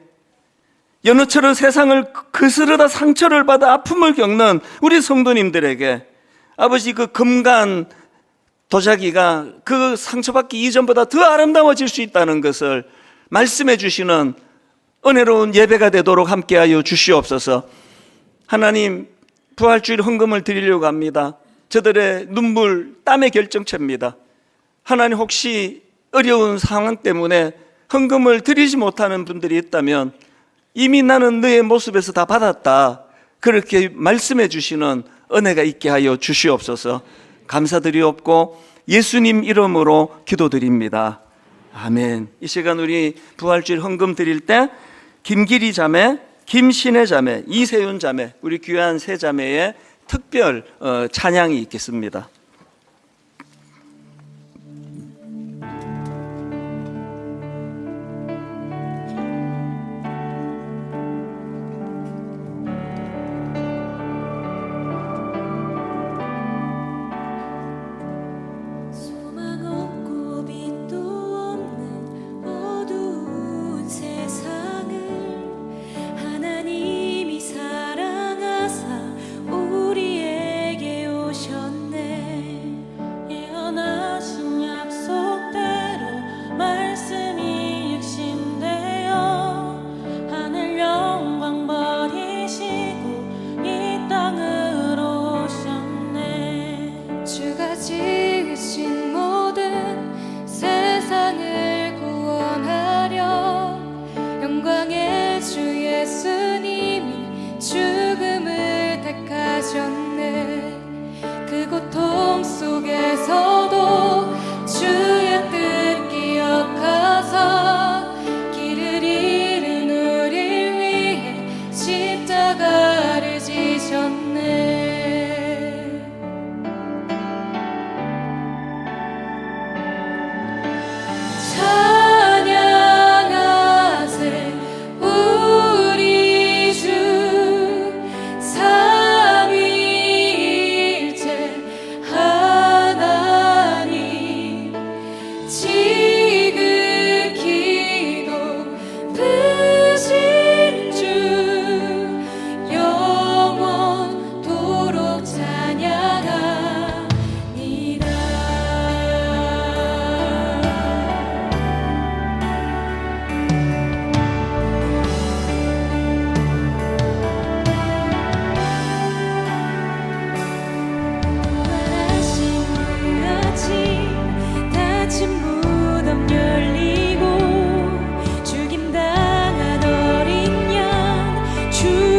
[SPEAKER 1] 연어처럼 세상을 거스르다 상처를 받아 아픔을 겪는 우리 성도님들에게 아버지, 그 금간 도자기가 그 상처받기 이전보다 더 아름다워질 수 있다는 것을 말씀해 주시는 은혜로운 예배가 되도록 함께하여 주시옵소서. 하나님, 부활주일 헌금을 드리려고 합니다. 저들의 눈물, 땀의 결정체입니다. 하나님, 혹시 어려운 상황 때문에 헌금을 드리지 못하는 분들이 있다면 이미 나는 너의 모습에서 다 받았다, 그렇게 말씀해 주시는 은혜가 있게 하여 주시옵소서. 감사드리옵고 예수님 이름으로 기도드립니다. 아멘. 이 시간 우리 부활주일 헌금 드릴 때 김기리 자매, 김신혜 자매, 이세윤 자매, 우리 귀한 세 자매의 특별 찬양이 있겠습니다.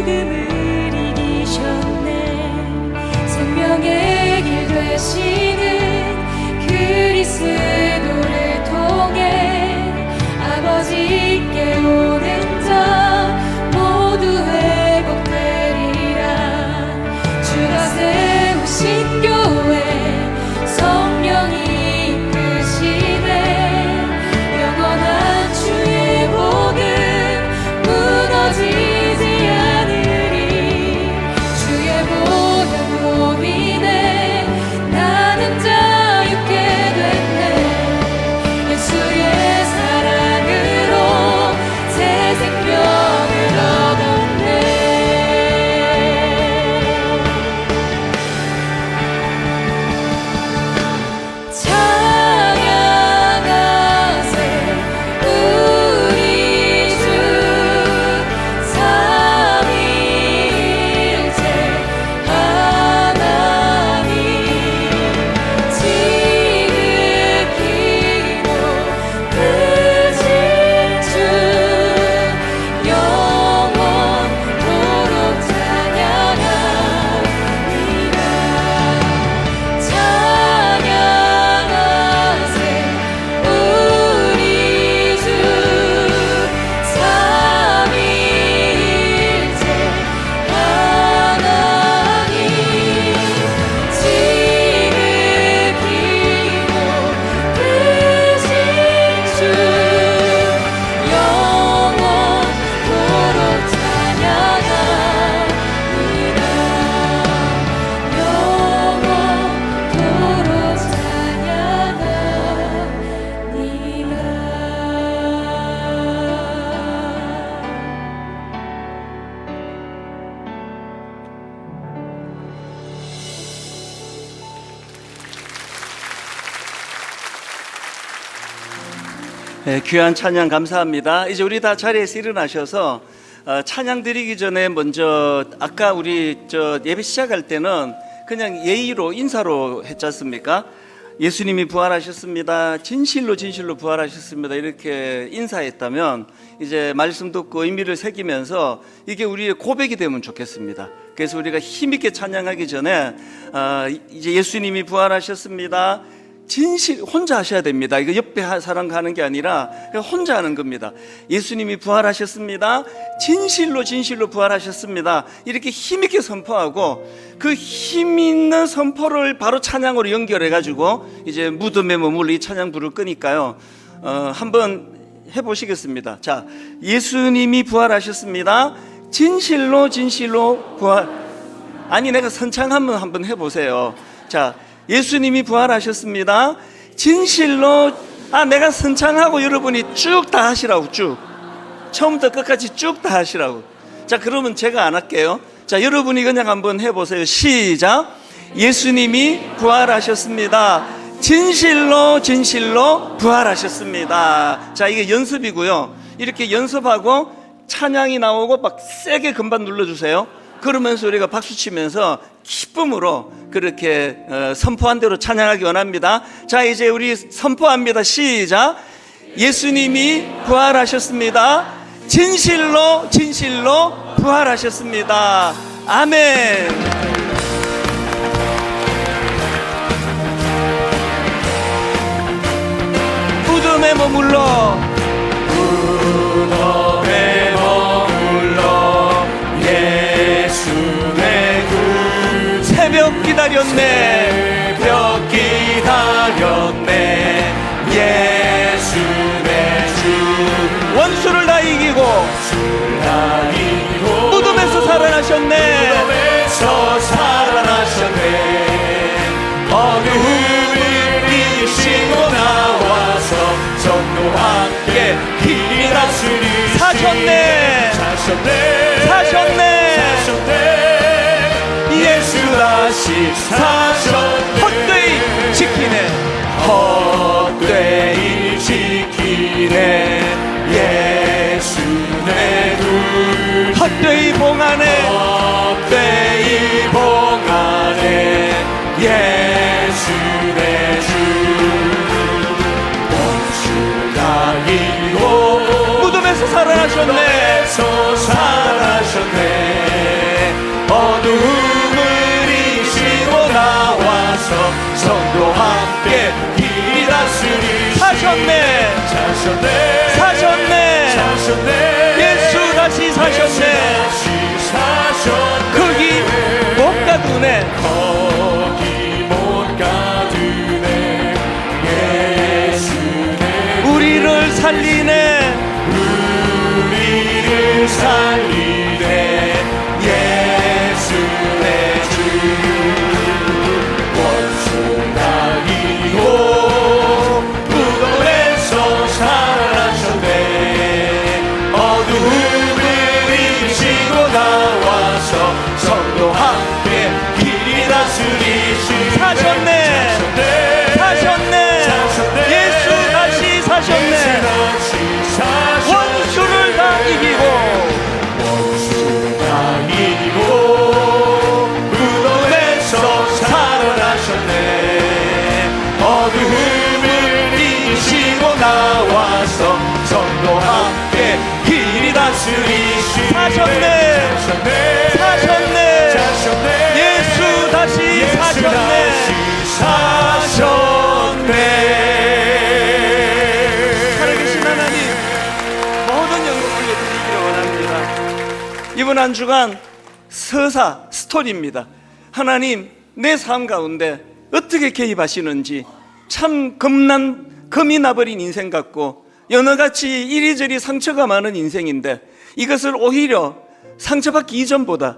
[SPEAKER 2] 죽음을 이기셨네. 생명의 길 되시는 그리스도를 통해 아버지께 오는 자 모두 회복되리라. 주가 세우신 교회 성령이 이끄시네. 영원한 주의 복은 무너지지 않으리. 주의 보혈로 인해 나는 자유케 됐네. 예수의 사랑으로 새 생명을 얻었네. 찬양하세 우리 주 삼위일체 하나님. 지극히도 크신 주 영원토록 찬양하리라. 찬양하세 우리 주 삼위일체 하나님. 지극히도 크신 주 영원토록 찬양하리라. 영원토록
[SPEAKER 1] 네, 귀한 찬양 감사합니다. 이제 우리 다 자리에서 일어나셔서 찬양 드리기 전에 먼저 아까 우리 예배 시작할 때는 그냥 예의로 인사로 했지 않습니까? 예수님이 부활하셨습니다. 진실로 진실로 부활하셨습니다. 이렇게 인사했다면 이제 말씀 듣고 의미를 새기면서 이게 우리의 고백이 되면 좋겠습니다. 그래서 우리가 힘있게 찬양하기 전에 이제 예수님이 부활하셨습니다. 진실 혼자 하셔야 됩니다. 이거 옆에 사람 가는 게 아니라 그냥 혼자 하는 겁니다. 예수님이 부활하셨습니다. 진실로 진실로 부활하셨습니다. 이렇게 힘있게 선포하고 그 힘있는 선포를 바로 찬양으로 연결해 가지고 이제 무덤에 머물러 이 찬양 부를 끄니까요. 한번 해보시겠습니다. 자, 예수님이 부활하셨습니다. 진실로 진실로 부활. 아니 내가 선창하면 한번 해보세요. 자, 예수님이 부활하셨습니다. 진실로. 내가 선창하고 여러분이 쭉 다 하시라고. 쭉 처음부터 끝까지 쭉 다 하시라고. 자, 그러면 제가 안 할게요. 자, 여러분이 그냥 한번 해보세요. 시작. 예수님이 부활하셨습니다. 진실로 진실로 부활하셨습니다. 자, 이게 연습이고요. 이렇게 연습하고 찬양이 나오고 막 세게 금방 눌러주세요. 그러면서 우리가 박수 치면서 기쁨으로 그렇게 선포한 대로 찬양하기 원합니다. 자, 이제 우리 선포합니다. 시작. 예수님이 부활하셨습니다. 진실로 진실로 부활하셨습니다. 아멘. 무덤에 머물러 예수의 그 새벽 기다렸네. 새벽 기다렸네. 예수 내 주 원수를 다 이기고 무덤에서 살아나셨네. 무덤에서 살아나셨네. 어두움을 이기시고 나와서 전도와 함께 길이 다스리 사셨네. 사셨네. 예수 다시 사셨네. 헛되이 지키네. 헛되이 지키네. 예수 내 둘 헛되이 봉하네. 헛되이 봉하네. 예수 내 주 원수 다 이기고 무덤에서 살아나셨네. 살아나셨네.
[SPEAKER 3] 성도 함께 길이 다스리시네.
[SPEAKER 1] 사셨네.
[SPEAKER 3] 사셨네.
[SPEAKER 1] 사셨네.
[SPEAKER 3] 사셨네.
[SPEAKER 1] 예수 다시 사셨네.
[SPEAKER 3] 다시 사셨네.
[SPEAKER 1] 거기 못 가두네.
[SPEAKER 3] 거기 못 가두네. 예수네.
[SPEAKER 1] 우리를 살리네.
[SPEAKER 3] 우리를 살리네. 예수네 주. 원수가 이고 무덤에서 살아나셨네. 어두움을 이기시고 나와서 성도 함께 길이 다스리시네.
[SPEAKER 1] 사셨네. 사셨네.
[SPEAKER 3] 사셨네.
[SPEAKER 1] 예수 다시 사셨네. 원수를 다 이기고
[SPEAKER 3] 다 이기고 무덤에서 살아나셨네. 어두움을 이기시고 나와서 성도 함께 길이 다스리시네.
[SPEAKER 1] 사셨네.
[SPEAKER 3] 사셨네.
[SPEAKER 1] 사셨네.
[SPEAKER 3] 사셨네.
[SPEAKER 1] 예수 다시
[SPEAKER 3] 예수
[SPEAKER 1] 사셨네.
[SPEAKER 3] 다시 사셨네.
[SPEAKER 1] 살아계신 하나님, 모든 영광 올려드리기를 원합니다. 이번 한 주간 서사 스토리입니다. 하나님, 내 삶 가운데 어떻게 개입하시는지 참 금이 나버린 인생 같고 연어같이 이리저리 상처가 많은 인생인데, 이것을 오히려 상처받기 이전보다,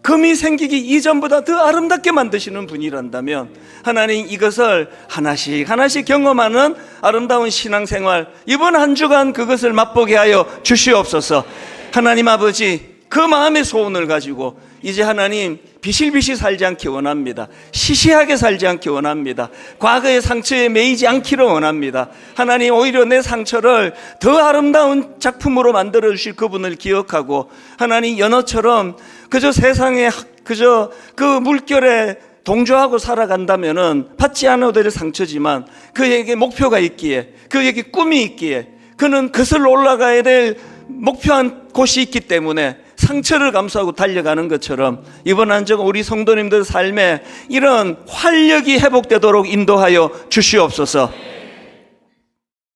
[SPEAKER 1] 금이 생기기 이전보다 더 아름답게 만드시는 분이란다면, 하나님, 이것을 하나씩 하나씩 경험하는 아름다운 신앙생활, 이번 한 주간 그것을 맛보게 하여 주시옵소서. 하나님 아버지, 그 마음의 소원을 가지고 이제 하나님 비실비실 살지 않기 원합니다. 시시하게 살지 않기 원합니다. 과거의 상처에 매이지 않기를 원합니다. 하나님, 오히려 내 상처를 더 아름다운 작품으로 만들어 주실 그분을 기억하고, 하나님, 연어처럼 그저 세상에 그저 그 물결에 동조하고 살아간다면은 받지 않아도 될 상처지만, 그에게 목표가 있기에, 그에게 꿈이 있기에, 그는 거슬러 올라가야 될 목표한 곳이 있기 때문에 상처를 감수하고 달려가는 것처럼, 이번 한 주간 우리 성도님들 삶에 이런 활력이 회복되도록 인도하여 주시옵소서.